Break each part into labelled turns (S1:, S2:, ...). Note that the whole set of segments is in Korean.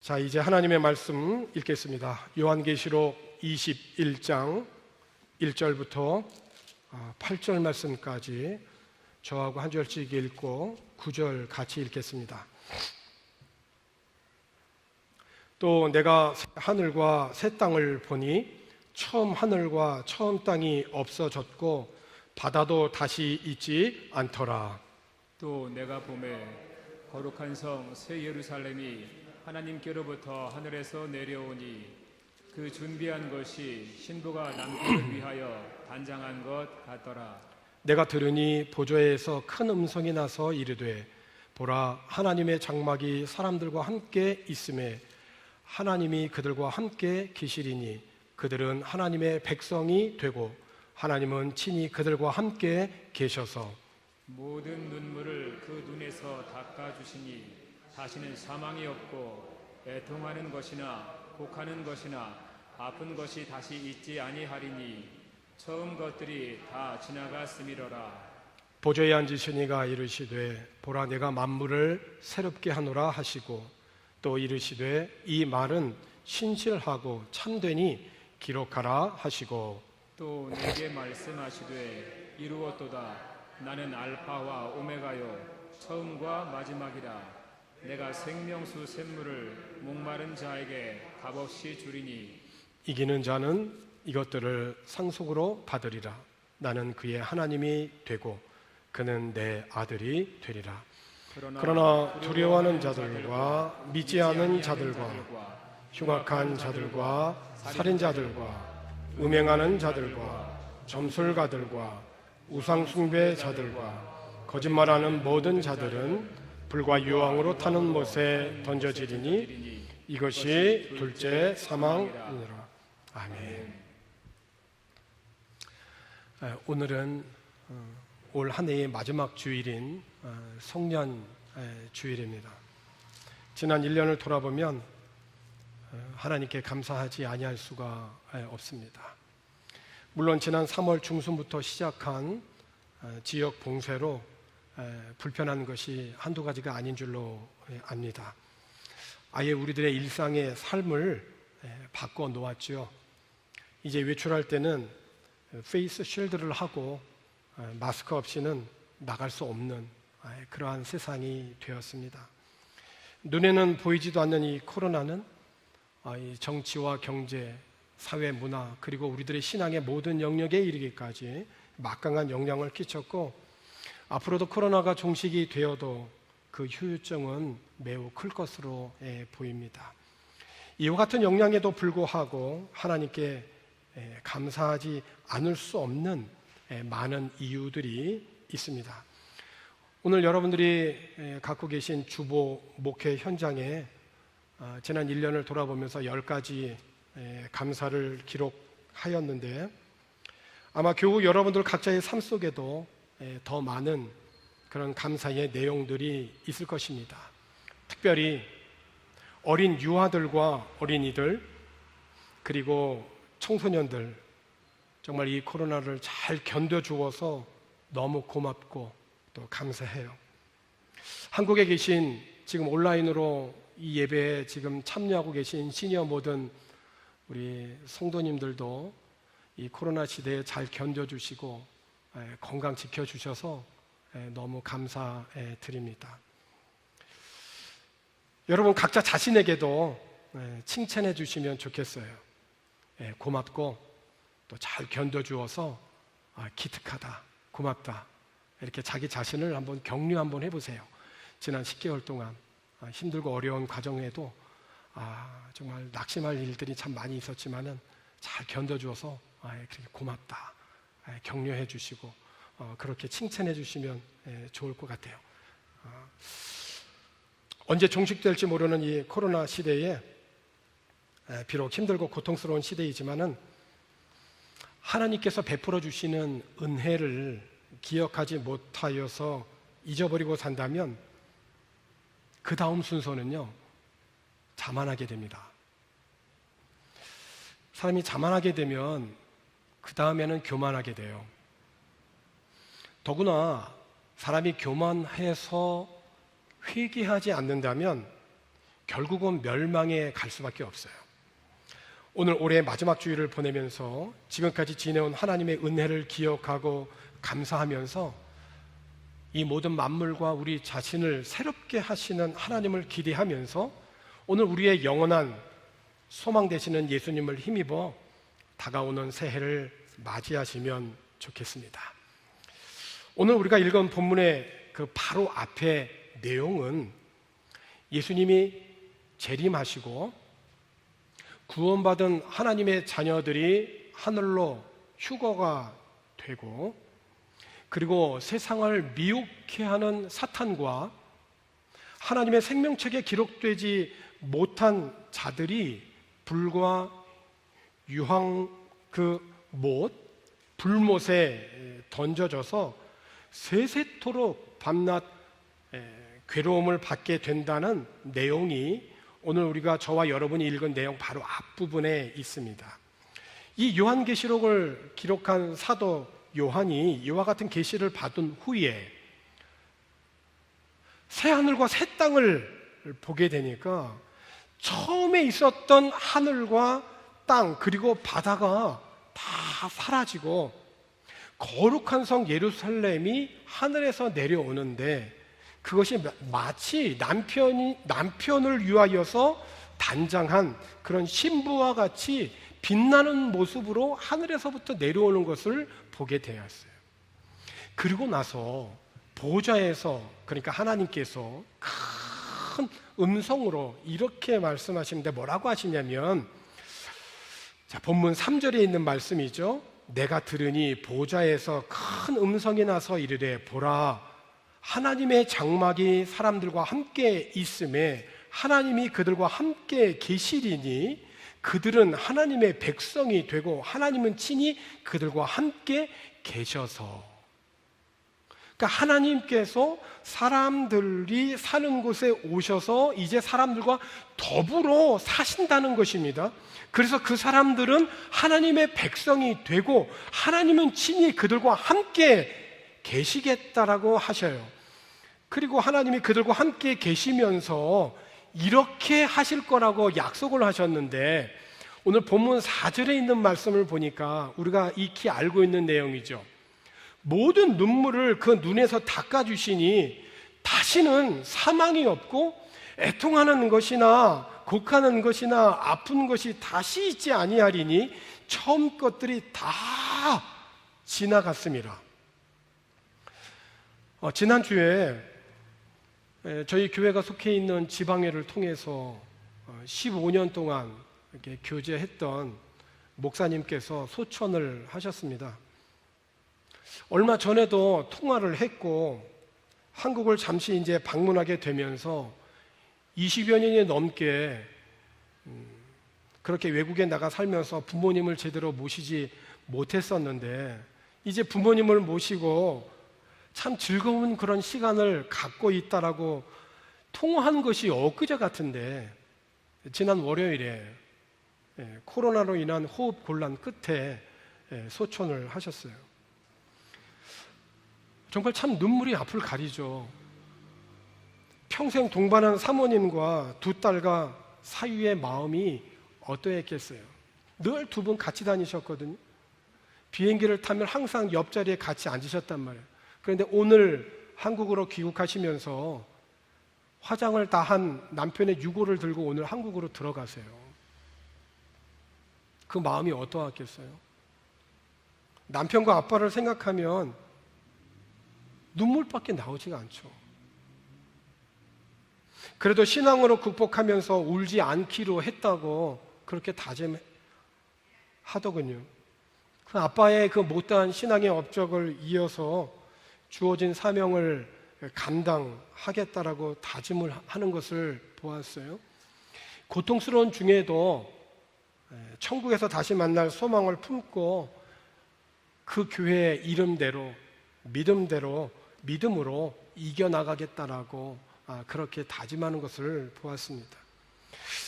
S1: 자, 이제 하나님의 말씀 읽겠습니다. 요한계시록 21장 1절부터 8절 말씀까지 저하고 한 절씩 읽고 9절 같이 읽겠습니다. 또 내가 하늘과 새 땅을 보니 처음 하늘과 처음 땅이 없어졌고 바다도 다시 있지 않더라.
S2: 또 내가 보매 거룩한 성 새 예루살렘이 하나님께로부터 하늘에서 내려오니 그 준비한 것이 신부가 남편을 위하여 단장한 것 같더라.
S1: 내가 들으니 보좌에서 큰 음성이 나서 이르되 보라, 하나님의 장막이 사람들과 함께 있음에 하나님이 그들과 함께 계시리니 그들은 하나님의 백성이 되고 하나님은 친히 그들과 함께 계셔서
S2: 모든 눈물을 그 눈에서 닦아주시니 다시는 사망이 없고 애통하는 것이나 곡하는 것이나 아픈 것이 다시 있지 아니하리니 처음 것들이 다 지나갔음이로라.
S1: 보좌에 앉으신 이가 이르시되 보라, 내가 만물을 새롭게 하노라 하시고 또 이르시되 이 말은 신실하고 참되니 기록하라 하시고
S2: 또 내게 말씀하시되 이루었도다. 나는 알파와 오메가요 처음과 마지막이라. 내가 생명수 샘물을 목마른 자에게 값없이 주리니
S1: 이기는 자는 이것들을 상속으로 받으리라. 나는 그의 하나님이 되고 그는 내 아들이 되리라. 그러나 두려워하는 자들과 믿지 않은 자들과 흉악한 자들과 살인자들과 음행하는 자들과 점술가들과 우상숭배 자들과 거짓말하는 모든 자들은 불과 유황으로 타는 못에 던져지리니 이것이 둘째 사망이니라. 아멘. 오늘은 올 한 해의 마지막 주일인 성년 주일입니다. 지난 1년을 돌아보면 하나님께 감사하지 아니할 수가 없습니다. 물론 지난 3월 중순부터 시작한 지역 봉쇄로 불편한 것이 한두 가지가 아닌 줄로 압니다. 아예 우리들의 일상의 삶을 바꿔 놓았죠. 이제 외출할 때는 페이스 쉴드를 하고 마스크 없이는 나갈 수 없는 그러한 세상이 되었습니다. 눈에는 보이지도 않는 이 코로나는 이 정치와 경제, 사회, 문화 그리고 우리들의 신앙의 모든 영역에 이르기까지 막강한 영향을 끼쳤고 앞으로도 코로나가 종식이 되어도 그 후유증은 매우 클 것으로 보입니다. 이와 같은 영향에도 불구하고 하나님께 감사하지 않을 수 없는 많은 이유들이 있습니다. 오늘 여러분들이 갖고 계신 주보 목회 현장에 지난 1년을 돌아보면서 10가지 감사를 기록하였는데 아마 교우 여러분들 각자의 삶 속에도 더 많은 그런 감사의 내용들이 있을 것입니다. 특별히 어린 유아들과 어린이들 그리고 청소년들 정말 이 코로나를 잘 견뎌주어서 너무 고맙고 또 감사해요. 한국에 계신 지금 온라인으로 이 예배에 지금 참여하고 계신 시니어 모든 우리 성도님들도 이 코로나 시대에 잘 견뎌주시고 건강 지켜주셔서 너무 감사드립니다. 여러분 각자 자신에게도 칭찬해 주시면 좋겠어요. 고맙고 또 잘 견뎌주어서 기특하다, 고맙다 이렇게 자기 자신을 한번 격려 한번 해보세요. 지난 10개월 동안 힘들고 어려운 과정에도 정말 낙심할 일들이 참 많이 있었지만은 잘 견뎌주어서 그렇게 고맙다 격려해 주시고 그렇게 칭찬해 주시면 좋을 것 같아요. 언제 종식될지 모르는 이 코로나 시대에 비록 힘들고 고통스러운 시대이지만은 하나님께서 베풀어 주시는 은혜를 기억하지 못하여서 잊어버리고 산다면 그 다음 순서는요 자만하게 됩니다. 사람이 자만하게 되면 그 다음에는 교만하게 돼요. 더구나 사람이 교만해서 회개하지 않는다면 결국은 멸망에 갈 수밖에 없어요. 오늘 올해 마지막 주일을 보내면서 지금까지 지내온 하나님의 은혜를 기억하고 감사하면서 이 모든 만물과 우리 자신을 새롭게 하시는 하나님을 기대하면서 오늘 우리의 영원한 소망 되시는 예수님을 힘입어 다가오는 새해를 맞이하시면 좋겠습니다. 오늘 우리가 읽은 본문의 그 바로 앞에 내용은 예수님이 재림하시고 구원받은 하나님의 자녀들이 하늘로 휴거가 되고, 그리고 세상을 미혹해 하는 사탄과 하나님의 생명책에 기록되지 못한 자들이 불과 유황 그 못, 불못에 던져져서 세세토록 밤낮 괴로움을 받게 된다는 내용이 오늘 우리가 저와 여러분이 읽은 내용 바로 앞부분에 있습니다. 이 요한계시록을 기록한 사도 요한이 이와 같은 계시를 받은 후에 새 하늘과 새 땅을 보게 되니까 처음에 있었던 하늘과 땅 그리고 바다가 다 사라지고 거룩한 성 예루살렘이 하늘에서 내려오는데, 그것이 마치 남편을 위하여서 단장한 그런 신부와 같이 빛나는 모습으로 하늘에서부터 내려오는 것을 보게 되었어요. 그리고 나서 보좌에서, 그러니까 하나님께서 큰 음성으로 이렇게 말씀하시는데 뭐라고 하시냐면, 자, 본문 3절에 있는 말씀이죠. 내가 들으니 보좌에서 큰 음성이 나서 이르되 보라, 하나님의 장막이 사람들과 함께 있음에 하나님이 그들과 함께 계시리니 그들은 하나님의 백성이 되고 하나님은 친히 그들과 함께 계셔서. 그러니까 하나님께서 사람들이 사는 곳에 오셔서 이제 사람들과 더불어 사신다는 것입니다. 그래서 그 사람들은 하나님의 백성이 되고 하나님은 친히 그들과 함께 계시겠다라고 하셔요. 그리고 하나님이 그들과 함께 계시면서 이렇게 하실 거라고 약속을 하셨는데, 오늘 본문 4절에 있는 말씀을 보니까 우리가 익히 알고 있는 내용이죠. 모든 눈물을 그 눈에서 닦아주시니 다시는 사망이 없고 애통하는 것이나 곡하는 것이나 아픈 것이 다시 있지 아니하리니 처음 것들이 다 지나갔습니다. 지난주에 저희 교회가 속해 있는 지방회를 통해서 15년 동안 이렇게 교제했던 목사님께서 소천을 하셨습니다. 얼마 전에도 통화를 했고 한국을 잠시 이제 방문하게 되면서 20여 년이 넘게 그렇게 외국에 나가 살면서 부모님을 제대로 모시지 못했었는데, 이제 부모님을 모시고 참 즐거운 그런 시간을 갖고 있다라고 통화한 것이 엊그제 같은데, 지난 월요일에 코로나로 인한 호흡 곤란 끝에 소천을 하셨어요. 정말 참 눈물이 앞을 가리죠. 평생 동반한 사모님과 두 딸과 사위의 마음이 어떠했겠어요? 늘 두 분 같이 다니셨거든요. 비행기를 타면 항상 옆자리에 같이 앉으셨단 말이에요. 그런데 오늘 한국으로 귀국하시면서 화장을 다 한 남편의 유고를 들고 오늘 한국으로 들어가세요. 그 마음이 어떠했겠어요? 남편과 아빠를 생각하면 눈물밖에 나오지가 않죠. 그래도 신앙으로 극복하면서 울지 않기로 했다고 그렇게 다짐하더군요. 그 아빠의 그 못다한 신앙의 업적을 이어서 주어진 사명을 감당하겠다라고 다짐을 하는 것을 보았어요. 고통스러운 중에도 천국에서 다시 만날 소망을 품고 그 교회의 이름대로 믿음으로 이겨나가겠다라고 그렇게 다짐하는 것을 보았습니다.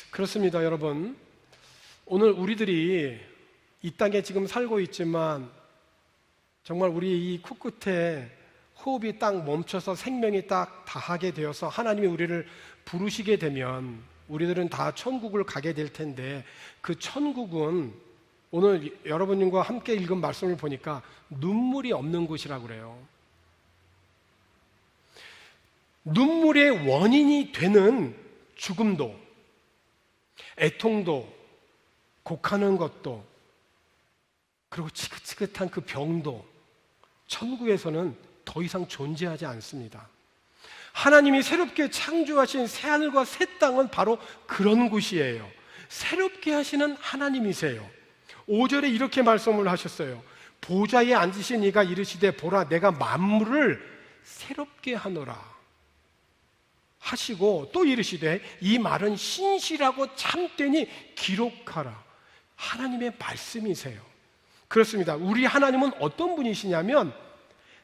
S1: 그렇습니다, 여러분. 오늘 우리들이 이 땅에 지금 살고 있지만 정말 우리 이 코끝에 호흡이 딱 멈춰서 생명이 딱 다하게 되어서 하나님이 우리를 부르시게 되면 우리들은 다 천국을 가게 될 텐데 그 천국은 오늘 여러분과 함께 읽은 말씀을 보니까 눈물이 없는 곳이라고 그래요. 눈물의 원인이 되는 죽음도, 애통도, 곡하는 것도, 그리고 지긋지긋한 그 병도 천국에서는 더 이상 존재하지 않습니다. 하나님이 새롭게 창조하신 새하늘과 새 땅은 바로 그런 곳이에요. 새롭게 하시는 하나님이세요. 5절에 이렇게 말씀을 하셨어요. 보좌에 앉으신 이가 이르시되 보라 내가 만물을 새롭게 하노라 하시고 또 이르시되 이 말은 신실하고 참되니 기록하라. 하나님의 말씀이세요. 그렇습니다. 우리 하나님은 어떤 분이시냐면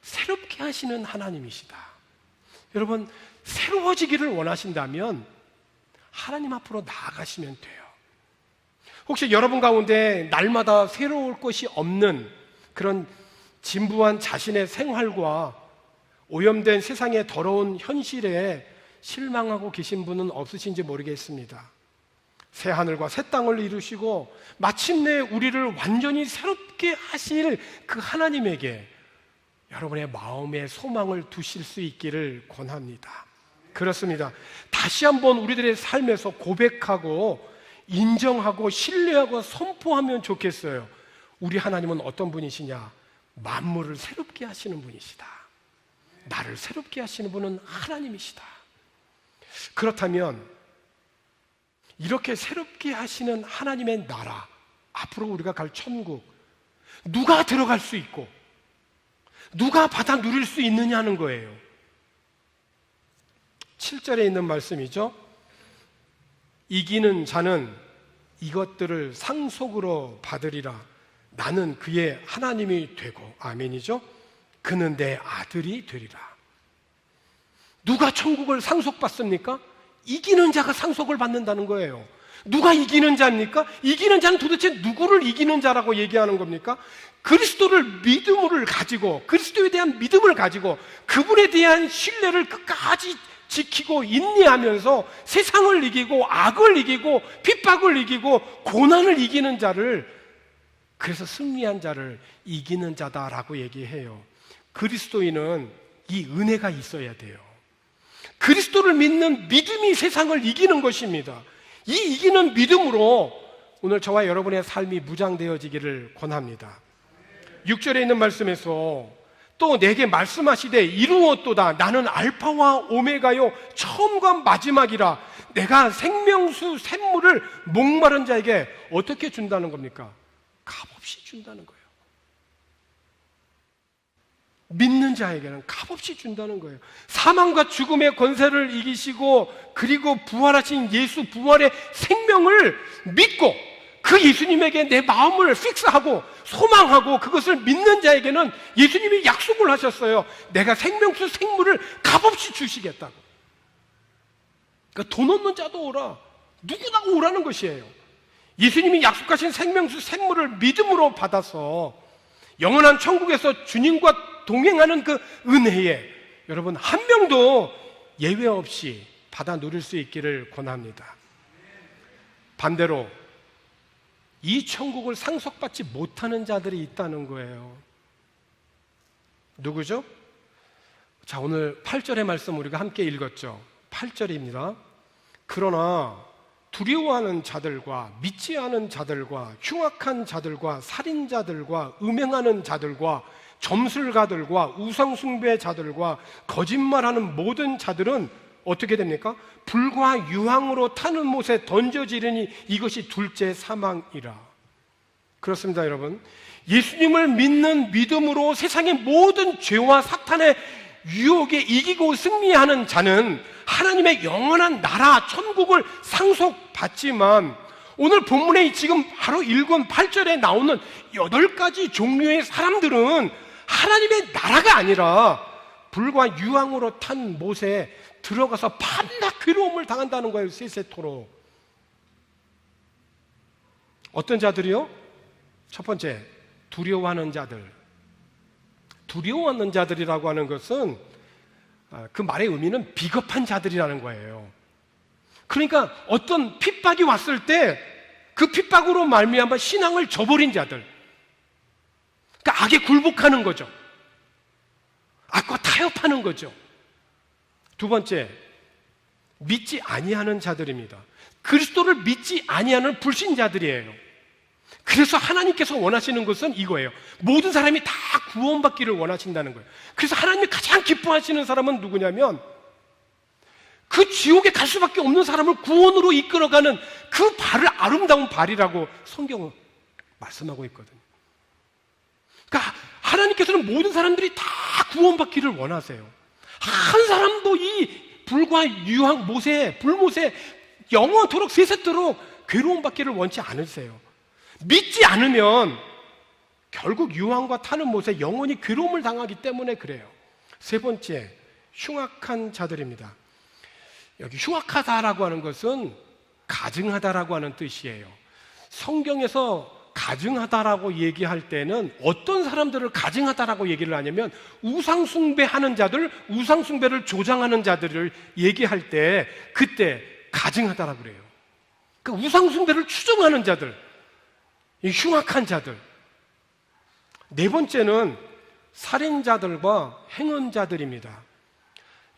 S1: 새롭게 하시는 하나님이시다. 여러분, 새로워지기를 원하신다면 하나님 앞으로 나아가시면 돼요. 혹시 여러분 가운데 날마다 새로울 것이 없는 그런 진부한 자신의 생활과 오염된 세상의 더러운 현실에 실망하고 계신 분은 없으신지 모르겠습니다. 새 하늘과 새 땅을 이루시고 마침내 우리를 완전히 새롭게 하실 그 하나님에게 여러분의 마음에 소망을 두실 수 있기를 권합니다. 그렇습니다. 다시 한번 우리들의 삶에서 고백하고 인정하고 신뢰하고 선포하면 좋겠어요. 우리 하나님은 어떤 분이시냐? 만물을 새롭게 하시는 분이시다. 나를 새롭게 하시는 분은 하나님이시다. 그렇다면 이렇게 새롭게 하시는 하나님의 나라, 앞으로 우리가 갈 천국, 누가 들어갈 수 있고 누가 받아 누릴 수 있느냐는 거예요. 7절에 있는 말씀이죠. 이기는 자는 이것들을 상속으로 받으리라. 나는 그의 하나님이 되고, 아멘이죠. 그는 내 아들이 되리라. 누가 천국을 상속받습니까? 이기는 자가 상속을 받는다는 거예요. 누가 이기는 자입니까? 이기는 자는 도대체 누구를 이기는 자라고 얘기하는 겁니까? 그리스도를 믿음을 가지고, 그리스도에 대한 믿음을 가지고 그분에 대한 신뢰를 끝까지 지키고 인내하면서 세상을 이기고 악을 이기고 핍박을 이기고 고난을 이기는 자를, 그래서 승리한 자를 이기는 자다라고 얘기해요. 그리스도인은 이 은혜가 있어야 돼요. 그리스도를 믿는 믿음이 세상을 이기는 것입니다. 이 이기는 믿음으로 오늘 저와 여러분의 삶이 무장되어지기를 권합니다. 6절에 있는 말씀에서 또 내게 말씀하시되 이루었도다. 나는 알파와 오메가요 처음과 마지막이라. 내가 생명수 샘물을 목마른 자에게 어떻게 준다는 겁니까? 값없이 준다는 거예요. 믿는 자에게는 값없이 준다는 거예요. 사망과 죽음의 권세를 이기시고 그리고 부활하신 예수 부활의 생명을 믿고 그 예수님에게 내 마음을 픽스하고 소망하고 그것을 믿는 자에게는 예수님이 약속을 하셨어요. 내가 생명수 생물을 값없이 주시겠다고. 그러니까 돈 없는 자도 오라. 누구나 오라는 것이에요. 예수님이 약속하신 생명수 생물을 믿음으로 받아서 영원한 천국에서 주님과 동행하는 그 은혜에 여러분 한 명도 예외 없이 받아 누릴 수 있기를 권합니다. 반대로 이 천국을 상속받지 못하는 자들이 있다는 거예요. 누구죠? 자, 오늘 8절의 말씀 우리가 함께 읽었죠. 8절입니다. 그러나 두려워하는 자들과 믿지 않은 자들과 흉악한 자들과 살인자들과 음행하는 자들과 점술가들과 우상숭배자들과 거짓말하는 모든 자들은 어떻게 됩니까? 불과 유황으로 타는 못에 던져지르니 이것이 둘째 사망이라. 그렇습니다, 여러분. 예수님을 믿는 믿음으로 세상의 모든 죄와 사탄의 유혹에 이기고 승리하는 자는 하나님의 영원한 나라 천국을 상속받지만, 오늘 본문에 지금 바로 읽은 8절에 나오는 8가지 종류의 사람들은 하나님의 나라가 아니라 불과 유황으로 탄 못에 들어가서 밤낮 괴로움을 당한다는 거예요. 세세토록. 어떤 자들이요? 첫 번째, 두려워하는 자들. 두려워하는 자들이라고 하는 것은 그 말의 의미는 비겁한 자들이라는 거예요. 그러니까 어떤 핍박이 왔을 때 그 핍박으로 말미암아 신앙을 저버린 자들, 그러니까 악에 굴복하는 거죠. 악과 타협하는 거죠. 두 번째, 믿지 아니하는 자들입니다. 그리스도를 믿지 아니하는 불신자들이에요. 그래서 하나님께서 원하시는 것은 이거예요. 모든 사람이 다 구원받기를 원하신다는 거예요. 그래서 하나님이 가장 기뻐하시는 사람은 누구냐면 그 지옥에 갈 수밖에 없는 사람을 구원으로 이끌어가는 그 발을 아름다운 발이라고 성경은 말씀하고 있거든요. 그러니까 하나님께서는 모든 사람들이 다 구원받기를 원하세요. 한 사람도 이 불과 유황, 모세, 불모세 영원토록 세세토록 괴로움받기를 원치 않으세요. 믿지 않으면 결국 유황과 타는 못에 영원히 괴로움을 당하기 때문에 그래요. 세 번째, 흉악한 자들입니다. 여기 흉악하다라고 하는 것은 가증하다라고 하는 뜻이에요. 성경에서 가증하다라고 얘기할 때는 어떤 사람들을 가증하다라고 얘기를 하냐면 우상숭배하는 자들, 우상숭배를 조장하는 자들을 얘기할 때 그때 가증하다라고 그래요. 그러니까 우상숭배를 추종하는 자들, 이 흉악한 자들. 네 번째는 살인자들과 행언자들입니다.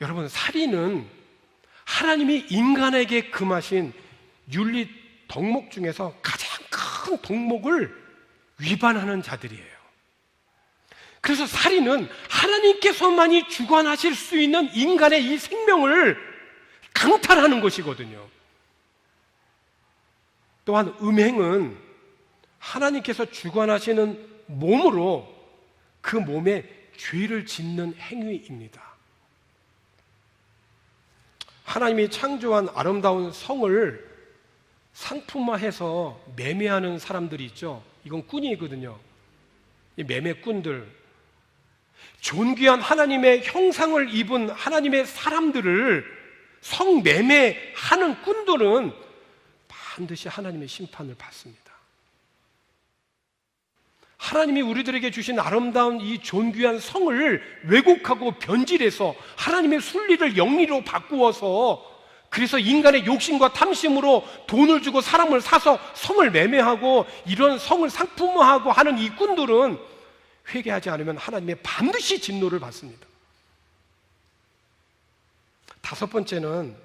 S1: 여러분, 살인은 하나님이 인간에게 금하신 윤리 덕목 중에서 가장 큰 덕목을 위반하는 자들이에요. 그래서 살인은 하나님께서만이 주관하실 수 있는 인간의 이 생명을 강탈하는 것이거든요. 또한 음행은 하나님께서 주관하시는 몸으로 그 몸에 죄를 짓는 행위입니다. 하나님이 창조한 아름다운 성을 상품화해서 매매하는 사람들이 있죠. 이건 꾼이거든요. 이 매매꾼들, 존귀한 하나님의 형상을 입은 하나님의 사람들을 성매매하는 꾼들은 반드시 하나님의 심판을 받습니다. 하나님이 우리들에게 주신 아름다운 이 존귀한 성을 왜곡하고 변질해서 하나님의 순리를 영리로 바꾸어서 그래서 인간의 욕심과 탐심으로 돈을 주고 사람을 사서 성을 매매하고 이런 성을 상품화하고 하는 이 꾼들은 회개하지 않으면 하나님의 반드시 진노를 받습니다. 다섯 번째는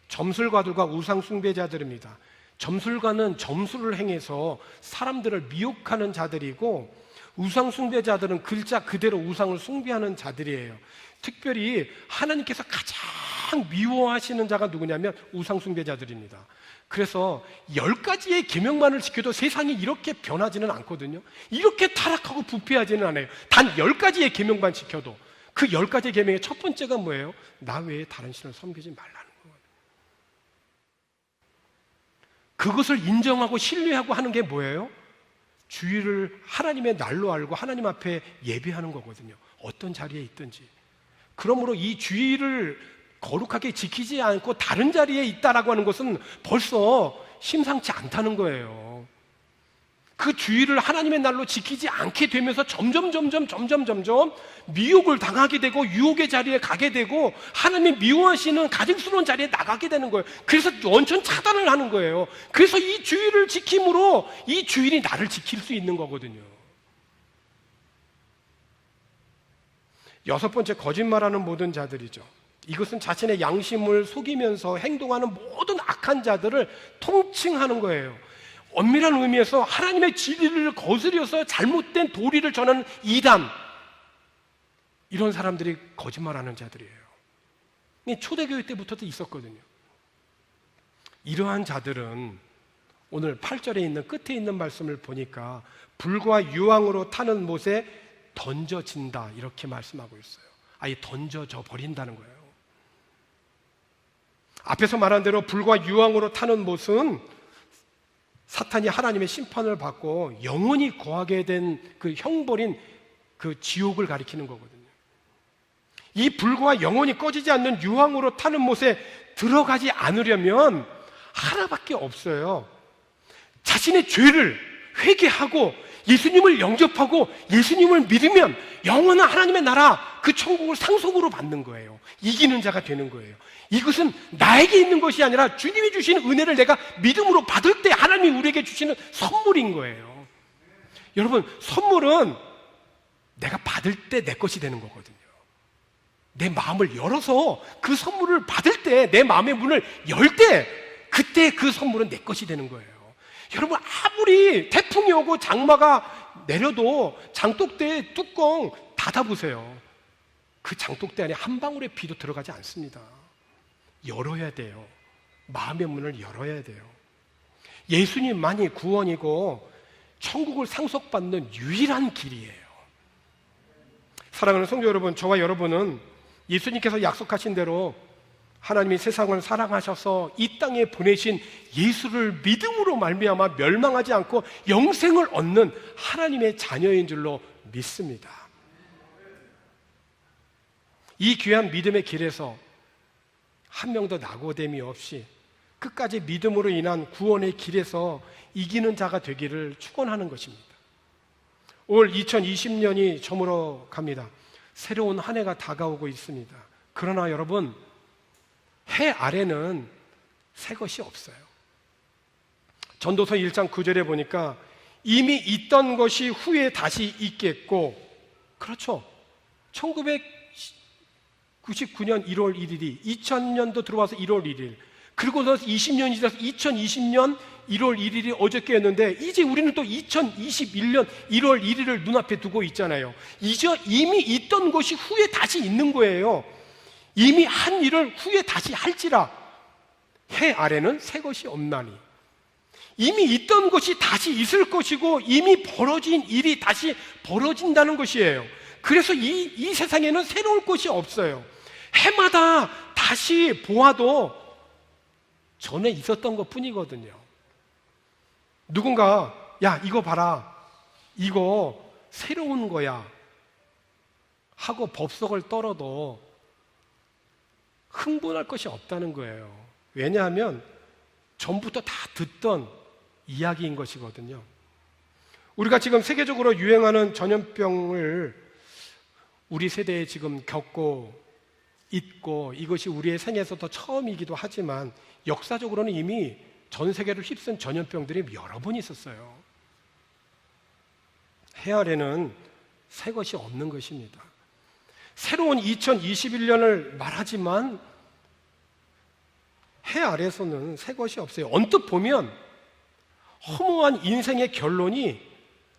S1: 점술가들과 우상숭배자들입니다. 점술가는 점술을 행해서 사람들을 미혹하는 자들이고 우상숭배자들은 글자 그대로 우상을 숭배하는 자들이에요. 특별히 하나님께서 가장 미워하시는 자가 누구냐면 우상숭배자들입니다. 그래서 10가지의 계명만을 지켜도 세상이 이렇게 변하지는 않거든요. 이렇게 타락하고 부패하지는 않아요. 단 10가지의 계명만 지켜도. 그 10가지 계명의 첫 번째가 뭐예요? 나 외에 다른 신을 섬기지 말라는 거예요. 그것을 인정하고 신뢰하고 하는 게 뭐예요? 주일을 하나님의 날로 알고 하나님 앞에 예배하는 거거든요. 어떤 자리에 있든지. 그러므로 이 주일을 거룩하게 지키지 않고 다른 자리에 있다라고 하는 것은 벌써 심상치 않다는 거예요. 그 주일을 하나님의 날로 지키지 않게 되면서 점점 미혹을 당하게 되고 유혹의 자리에 가게 되고 하나님이 미워하시는 가증스러운 자리에 나가게 되는 거예요. 그래서 원천 차단을 하는 거예요. 그래서 이 주일을 지킴으로 이 주일이 나를 지킬 수 있는 거거든요. 여섯 번째, 거짓말하는 모든 자들이죠. 이것은 자신의 양심을 속이면서 행동하는 모든 악한 자들을 통칭하는 거예요. 엄밀한 의미에서 하나님의 진리를 거스려서 잘못된 도리를 전하는 이단, 이런 사람들이 거짓말하는 자들이에요. 초대교회 때부터도 있었거든요. 이러한 자들은 오늘 8절에 있는 끝에 있는 말씀을 보니까 불과 유황으로 타는 못에 던져진다 이렇게 말씀하고 있어요. 아예 던져져 버린다는 거예요. 앞에서 말한 대로 불과 유황으로 타는 못은 사탄이 하나님의 심판을 받고 영원히 거하게 된 그 형벌인 그 지옥을 가리키는 거거든요. 이 불과 영원히 꺼지지 않는 유황으로 타는 못에 들어가지 않으려면 하나밖에 없어요. 자신의 죄를 회개하고 예수님을 영접하고 예수님을 믿으면 영원한 하나님의 나라 그 천국을 상속으로 받는 거예요. 이기는 자가 되는 거예요. 이것은 나에게 있는 것이 아니라 주님이 주시는 은혜를 내가 믿음으로 받을 때 하나님이 우리에게 주시는 선물인 거예요. 여러분, 선물은 내가 받을 때 내 것이 되는 거거든요. 내 마음을 열어서 그 선물을 받을 때, 내 마음의 문을 열 때, 그때 그 선물은 내 것이 되는 거예요. 여러분, 아무리 태풍이 오고 장마가 내려도 장독대의 뚜껑 닫아보세요. 그 장독대 안에 한 방울의 비도 들어가지 않습니다. 열어야 돼요. 마음의 문을 열어야 돼요. 예수님만이 구원이고 천국을 상속받는 유일한 길이에요. 사랑하는 성도 여러분, 저와 여러분은 예수님께서 약속하신 대로 하나님이 세상을 사랑하셔서 이 땅에 보내신 예수를 믿음으로 말미암아 멸망하지 않고 영생을 얻는 하나님의 자녀인 줄로 믿습니다. 이 귀한 믿음의 길에서 한 명도 낙오됨이 없이 끝까지 믿음으로 인한 구원의 길에서 이기는 자가 되기를 축원하는 것입니다. 올 2020년이 저물어 갑니다. 새로운 한 해가 다가오고 있습니다. 그러나 여러분, 해 아래는 새 것이 없어요. 전도서 1장 9절에 보니까 이미 있던 것이 후에 다시 있겠고, 그렇죠. 1999년 1월 1일이 2000년도 들어와서 1월 1일, 그리고서 20년이 지나서 2020년 1월 1일이 어저께였는데 이제 우리는 또 2021년 1월 1일을 눈앞에 두고 있잖아요. 이제 이미 있던 것이 후에 다시 있는 거예요. 이미 한 일을 후에 다시 할지라 해 아래는 새 것이 없나니. 이미 있던 것이 다시 있을 것이고 이미 벌어진 일이 다시 벌어진다는 것이에요. 그래서 이 세상에는 새로울 것이 없어요. 해마다 다시 보아도 전에 있었던 것 뿐이거든요. 누군가 야 이거 봐라, 이거 새로운 거야 하고 법석을 떨어도 흥분할 것이 없다는 거예요. 왜냐하면 전부터 다 듣던 이야기인 것이거든요. 우리가 지금 세계적으로 유행하는 전염병을 우리 세대에 지금 겪고 있고, 이것이 우리의 생에서도 처음이기도 하지만 역사적으로는 이미 전 세계를 휩쓴 전염병들이 여러 번 있었어요. 해 아래는 새 것이 없는 것입니다. 새로운 2021년을 말하지만 해 아래에서는 새 것이 없어요. 언뜻 보면 허무한 인생의 결론이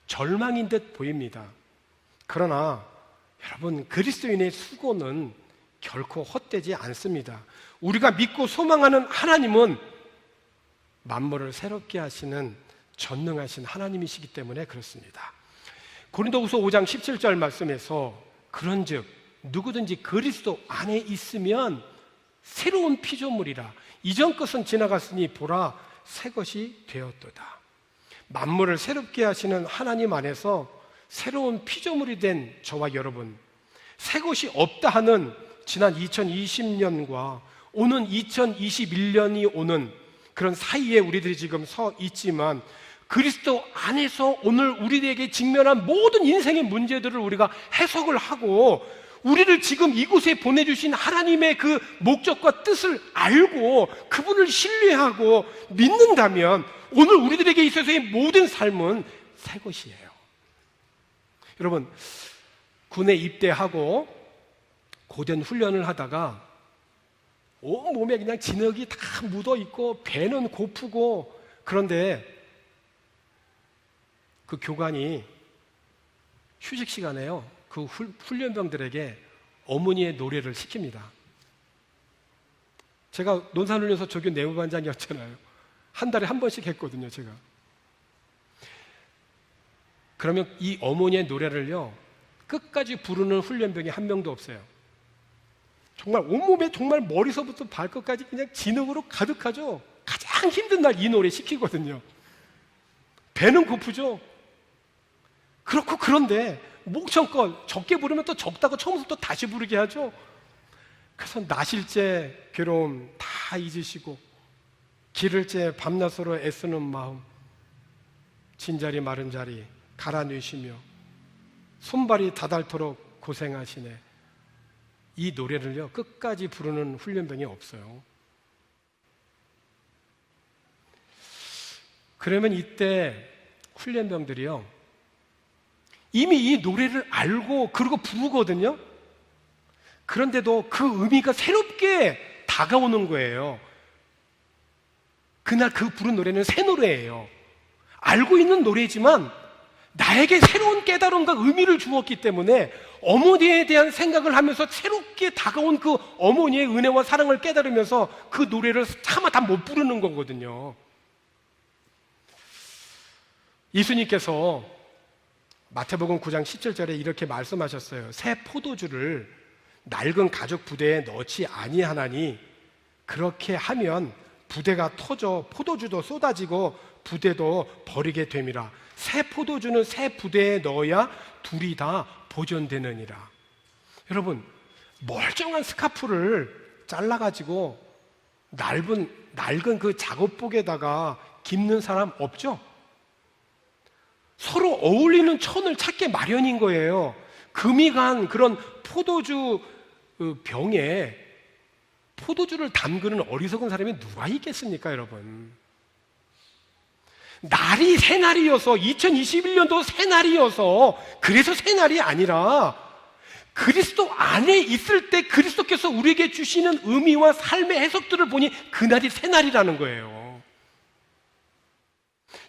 S1: 절망인 듯 보입니다. 그러나 여러분, 그리스도인의 수고는 결코 헛되지 않습니다. 우리가 믿고 소망하는 하나님은 만물을 새롭게 하시는 전능하신 하나님이시기 때문에 그렇습니다. 고린도후서 5장 17절 말씀에서 그런즉 누구든지 그리스도 안에 있으면 새로운 피조물이라, 이전 것은 지나갔으니 보라 새 것이 되었도다. 만물을 새롭게 하시는 하나님 안에서 새로운 피조물이 된 저와 여러분, 새 것이 없다 하는 지난 2020년과 오는 2021년이 오는 그런 사이에 우리들이 지금 서 있지만, 그리스도 안에서 오늘 우리에게 직면한 모든 인생의 문제들을 우리가 해석을 하고 우리를 지금 이곳에 보내주신 하나님의 그 목적과 뜻을 알고 그분을 신뢰하고 믿는다면 오늘 우리들에게 있어서의 모든 삶은 새 것이에요. 여러분, 군에 입대하고 고된 훈련을 하다가 온 몸에 그냥 진흙이 다 묻어 있고 배는 고프고, 그런데 그 교관이 휴식 시간에요, 그 훈련병들에게 어머니의 노래를 시킵니다. 제가 논산훈련소 조교 내무반장이었잖아요. 한 달에 한 번씩 했거든요, 제가. 그러면 이 어머니의 노래를요, 끝까지 부르는 훈련병이 한 명도 없어요. 정말 온몸에 정말 머리서부터 발끝까지 그냥 진흙으로 가득하죠. 가장 힘든 날 이 노래 시키거든요. 배는 고프죠. 그렇고, 그런데 목청껏 적게 부르면 또 적다고 처음부터 또 다시 부르게 하죠. 그래서 나실제 괴로움 다 잊으시고 기를제 밤낮으로 애쓰는 마음, 진자리 마른 자리 갈아 넣으시며 손발이 다닳도록 고생하시네. 이 노래를요 끝까지 부르는 훈련병이 없어요. 그러면 이때 훈련병들이요 이미 이 노래를 알고 그러고 부르거든요. 그런데도 그 의미가 새롭게 다가오는 거예요. 그날 그 부른 노래는 새 노래예요. 알고 있는 노래지만 나에게 새로운 깨달음과 의미를 주었기 때문에 어머니에 대한 생각을 하면서 새롭게 다가온 그 어머니의 은혜와 사랑을 깨달으면서 그 노래를 차마 다 못 부르는 거거든요. 예수님께서 마태복음 9장 17절에 이렇게 말씀하셨어요. 새 포도주를 낡은 가죽 부대에 넣지 아니하나니 그렇게 하면 부대가 터져 포도주도 쏟아지고 부대도 버리게 됨이라. 새 포도주는 새 부대에 넣어야 둘이 다 보존되느니라. 여러분, 멀쩡한 스카프를 잘라가지고 낡은 그 작업복에다가 깁는 사람 없죠? 서로 어울리는 천을 찾게 마련인 거예요. 금이 간 그런 포도주 병에 포도주를 담그는 어리석은 사람이 누가 있겠습니까, 여러분? 날이 새날이어서 2021년도 새날이어서 그래서 새날이 아니라 그리스도 안에 있을 때 그리스도께서 우리에게 주시는 의미와 삶의 해석들을 보니 그날이 새날이라는 거예요.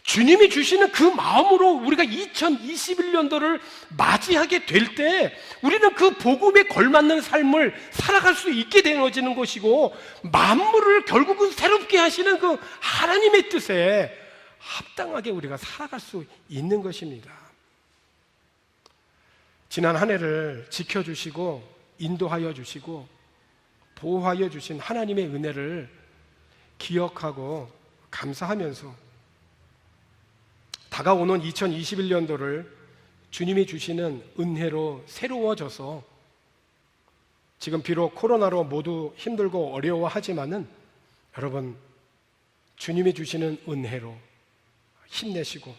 S1: 주님이 주시는 그 마음으로 우리가 2021년도를 맞이하게 될 때 우리는 그 복음에 걸맞는 삶을 살아갈 수 있게 되어지는 것이고 만물을 결국은 새롭게 하시는 그 하나님의 뜻에 합당하게 우리가 살아갈 수 있는 것입니다. 지난 한 해를 지켜주시고 인도하여 주시고 보호하여 주신 하나님의 은혜를 기억하고 감사하면서 다가오는 2021년도를 주님이 주시는 은혜로 새로워져서 지금 비록 코로나로 모두 힘들고 어려워하지만은 여러분 주님이 주시는 은혜로 힘내시고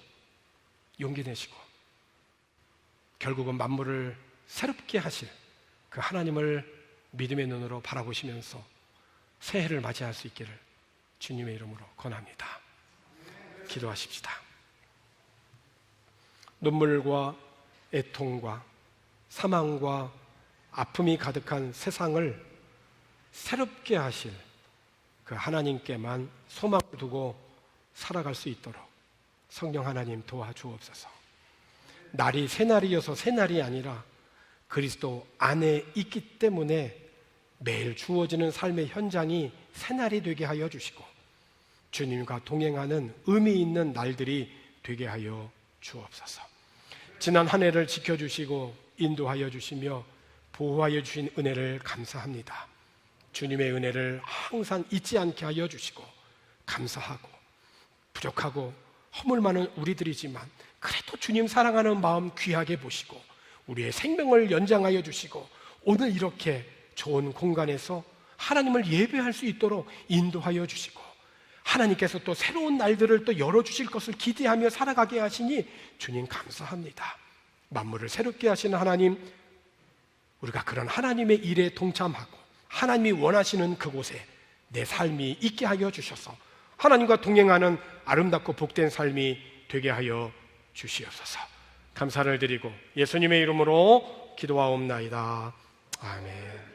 S1: 용기 내시고 결국은 만물을 새롭게 하실 그 하나님을 믿음의 눈으로 바라보시면서 새해를 맞이할 수 있기를 주님의 이름으로 권합니다. 기도하십시다. 눈물과 애통과 사망과 아픔이 가득한 세상을 새롭게 하실 그 하나님께만 소망을 두고 살아갈 수 있도록 성령 하나님 도와주옵소서. 날이 새날이어서 새날이 아니라 그리스도 안에 있기 때문에 매일 주어지는 삶의 현장이 새날이 되게 하여 주시고 주님과 동행하는 의미 있는 날들이 되게 하여 주옵소서. 지난 한 해를 지켜주시고 인도하여 주시며 보호하여 주신 은혜를 감사합니다. 주님의 은혜를 항상 잊지 않게 하여 주시고 감사하고 부족하고 허물 많은 우리들이지만 그래도 주님 사랑하는 마음 귀하게 보시고 우리의 생명을 연장하여 주시고 오늘 이렇게 좋은 공간에서 하나님을 예배할 수 있도록 인도하여 주시고 하나님께서 또 새로운 날들을 또 열어주실 것을 기대하며 살아가게 하시니 주님 감사합니다. 만물을 새롭게 하시는 하나님, 우리가 그런 하나님의 일에 동참하고 하나님이 원하시는 그곳에 내 삶이 있게 하여 주셔서 하나님과 동행하는 아름답고 복된 삶이 되게 하여 주시옵소서. 감사를 드리고 예수님의 이름으로 기도하옵나이다. 아멘.